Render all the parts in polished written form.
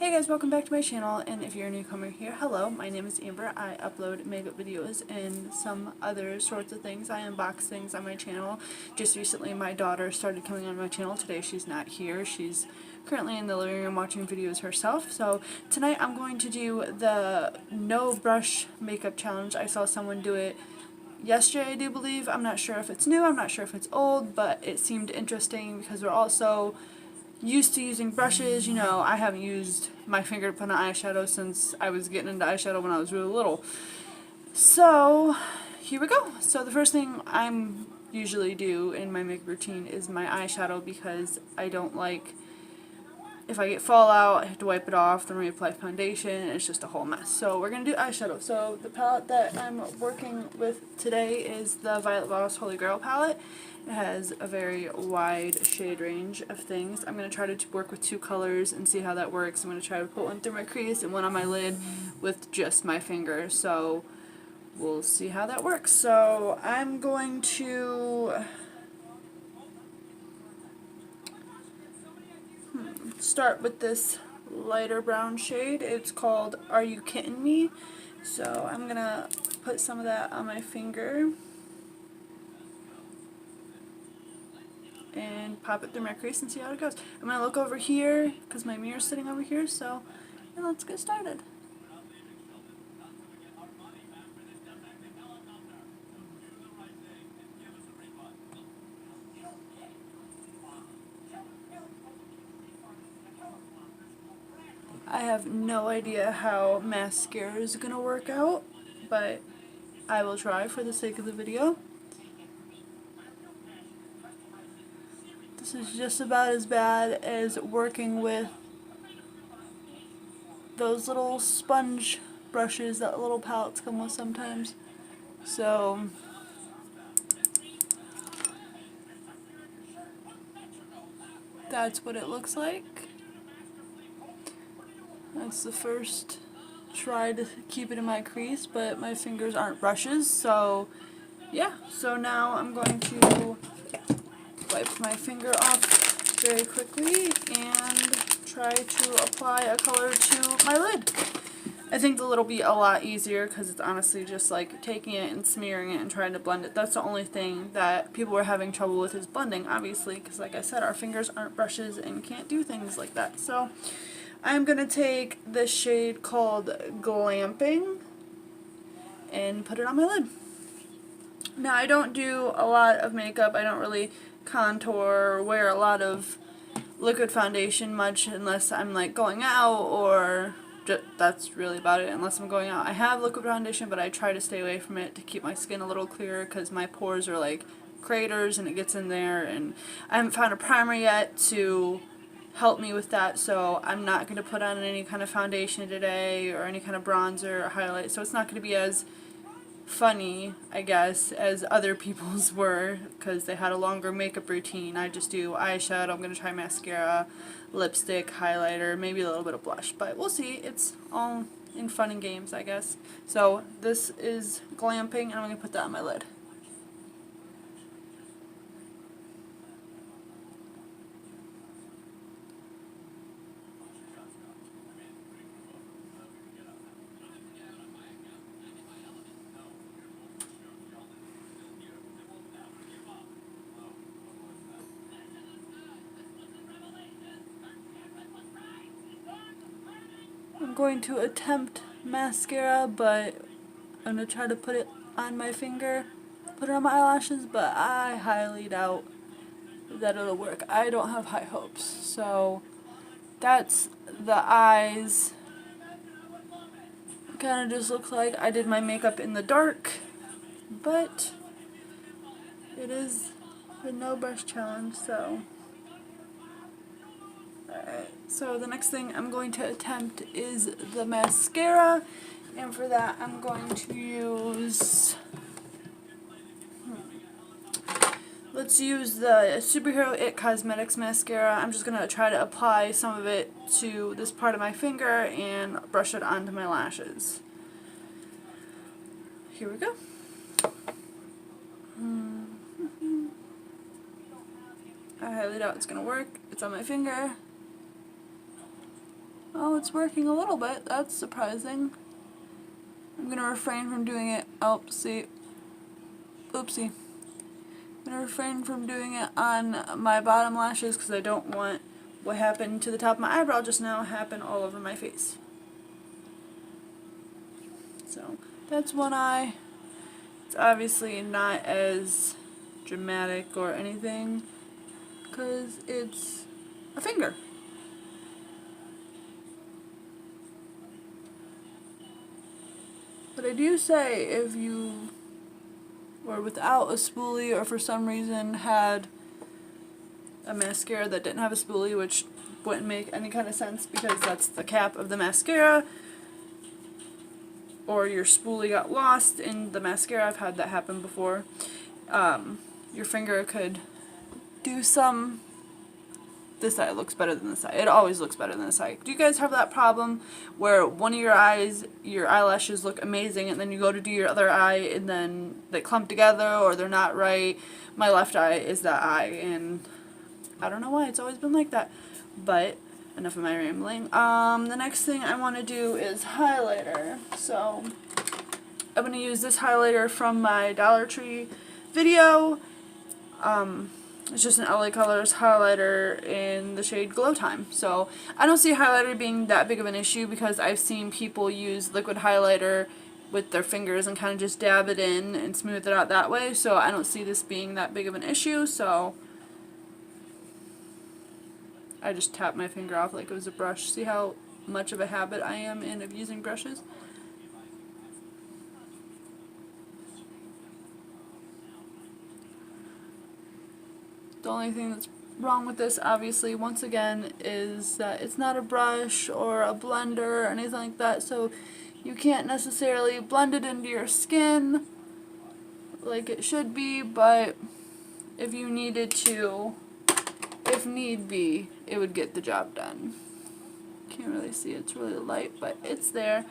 Hey guys, welcome back to my channel, and if you're a newcomer here, hello, my name is Amber. I upload makeup videos and some other sorts of things. I unbox things on my channel. Just recently my daughter started coming on my channel. Today she's not here. She's currently in the living room watching videos herself. So tonight I'm going to do the no brush makeup challenge. I saw someone do it yesterday, I do believe. I'm not sure if it's new, I'm not sure if it's old, but it seemed interesting because we're also used to using brushes. You know, I haven't used my finger to put on eyeshadow since I was getting into eyeshadow when I was really little. So, here we go. So the first thing I'm usually do in my makeup routine is my eyeshadow, because I don't like, if I get fallout, I have to wipe it off, then reapply foundation, and it's just a whole mess. So we're going to do eyeshadow. So the palette that I'm working with today is the Violet Voss Holy Grail palette. It has a very wide shade range of things. I'm going to try to work with two colors and see how that works. I'm going to try to put one through my crease and one on my lid with just my finger. So we'll see how that works. So I'm going to start with this lighter brown shade. It's called Are You Kidding Me? So I'm going to put some of that on my finger and pop it through my crease and see how it goes. I'm going to look over here because my mirror's sitting over here, so let's get started. I have no idea how mascara is going to work out, but I will try for the sake of the video. This is just about as bad as working with those little sponge brushes that little palettes come with sometimes. So that's what it looks like. That's the first try to keep it in my crease, but my fingers aren't brushes, so yeah. So now I'm going to wipe my finger off very quickly and try to apply a color to my lid. I think the lid will be a lot easier because it's honestly just like taking it and smearing it and trying to blend it. That's the only thing that people are having trouble with, is blending, obviously, because like I said, our fingers aren't brushes and can't do things like that. So I'm going to take this shade called Glamping and put it on my lid. Now, I don't do a lot of makeup. I don't really contour or wear a lot of liquid foundation much unless I'm like going out, or that's really about it, unless I'm going out. I have liquid foundation, but I try to stay away from it to keep my skin a little clearer because my pores are like craters and it gets in there, and I haven't found a primer yet to help me with that, so I'm not going to put on any kind of foundation today or any kind of bronzer or highlight, so it's not going to be as funny, I guess, as other people's were, because they had a longer makeup routine. I just do eyeshadow, I'm going to try mascara, lipstick, highlighter, maybe a little bit of blush, but we'll see. It's all in fun and games, I guess. So this is Glamping, and I'm going to put that on my lid. I'm going to attempt mascara, but I'm going to try to put it on my finger, put it on my eyelashes, but I highly doubt that it'll work. I don't have high hopes. So that's the eyes. Kind of just looks like I did my makeup in the dark, but it is a no brush challenge, so alright. So the next thing I'm going to attempt is the mascara, and for that I'm going to use, let's use the Superhero It Cosmetics mascara. I'm just going to try to apply some of it to this part of my finger and brush it onto my lashes. Here we go. I highly doubt it's going to work. It's on my finger. Oh, it's working a little bit. That's surprising. I'm going to refrain from doing it. Oh, see. Oopsie. I'm going to refrain from doing it on my bottom lashes because I don't want what happened to the top of my eyebrow just now happen all over my face. So, that's one eye. It's obviously not as dramatic or anything because it's a finger. But I do say if you were without a spoolie or for some reason had a mascara that didn't have a spoolie, which wouldn't make any kind of sense because that's the cap of the mascara, or your spoolie got lost in the mascara, I've had that happen before, your finger could do some... This eye looks better than this eye. It always looks better than this eye. Do you guys have that problem where one of your eyes, your eyelashes look amazing, and then you go to do your other eye and then they clump together or they're not right? My left eye is that eye, and I don't know why, it's always been like that. But enough of my rambling. The next thing I want to do is highlighter. So I'm going to use this highlighter from my Dollar Tree video. It's just an LA Colors highlighter in the shade Glow Time. So I don't see highlighter being that big of an issue because I've seen people use liquid highlighter with their fingers and kind of just dab it in and smooth it out that way. So I don't see this being that big of an issue. So I just tap my finger off like it was a brush. See how much of a habit I am in of using brushes? The only thing that's wrong with this, obviously, once again, is that it's not a brush or a blender or anything like that, so you can't necessarily blend it into your skin like it should be, but if you needed to, if need be, it would get the job done. Can't really see, it's really light, but it's there.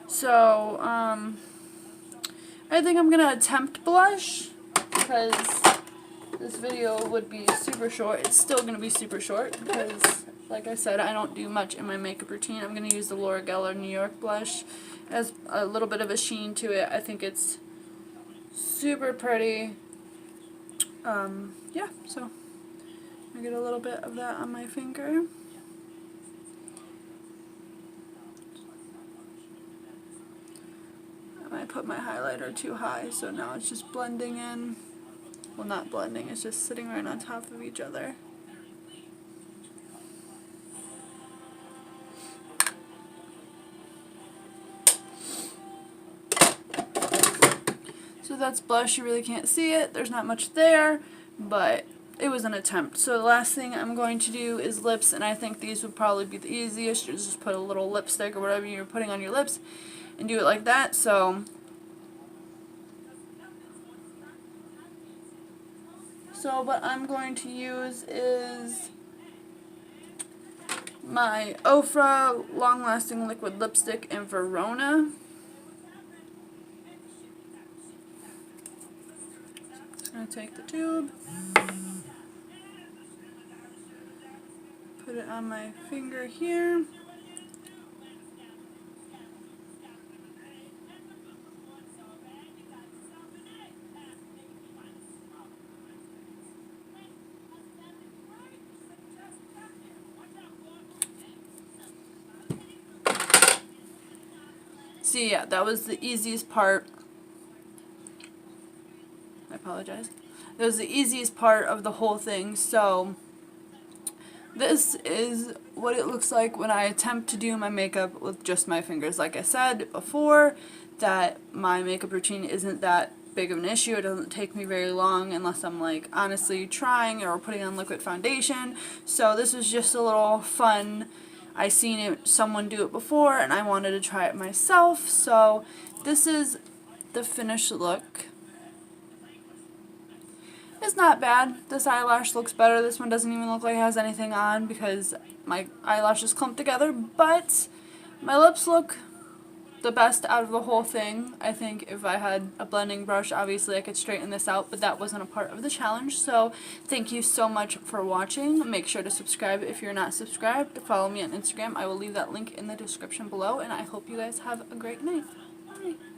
So, I think I'm going to attempt blush because this video would be super short. It's still going to be super short because, like I said, I don't do much in my makeup routine. I'm going to use the Laura Geller New York blush. It has a little bit of a sheen to it. I think it's super pretty. Yeah, so I get a little bit of that on my finger. I put my highlighter too high, so now it's just blending in. Well, not blending, it's just sitting right on top of each other. So that's blush, you really can't see it, there's not much there, but it was an attempt. So the last thing I'm going to do is lips, and I think these would probably be the easiest. You just put a little lipstick or whatever you're putting on your lips and do it like that. So what I'm going to use is my Ofra Long Lasting Liquid Lipstick in Verona. Just going to take the tube, put it on my finger here. See, yeah, that was the easiest part. I apologize. That was the easiest part of the whole thing. So this is what it looks like when I attempt to do my makeup with just my fingers. Like I said before, that my makeup routine isn't that big of an issue. It doesn't take me very long unless I'm like honestly trying or putting on liquid foundation. So this was just a little fun. I seen someone do it before and I wanted to try it myself. So this is the finished look. It's not bad. This eyelash looks better. This one doesn't even look like it has anything on because my eyelashes clumped together, but my lips look the best out of the whole thing. I think if I had a blending brush, obviously I could straighten this out, but that wasn't a part of the challenge. So thank you so much for watching. Make sure to subscribe if you're not subscribed. Follow me on Instagram. I will leave that link in the description below, and I hope you guys have a great night. Bye.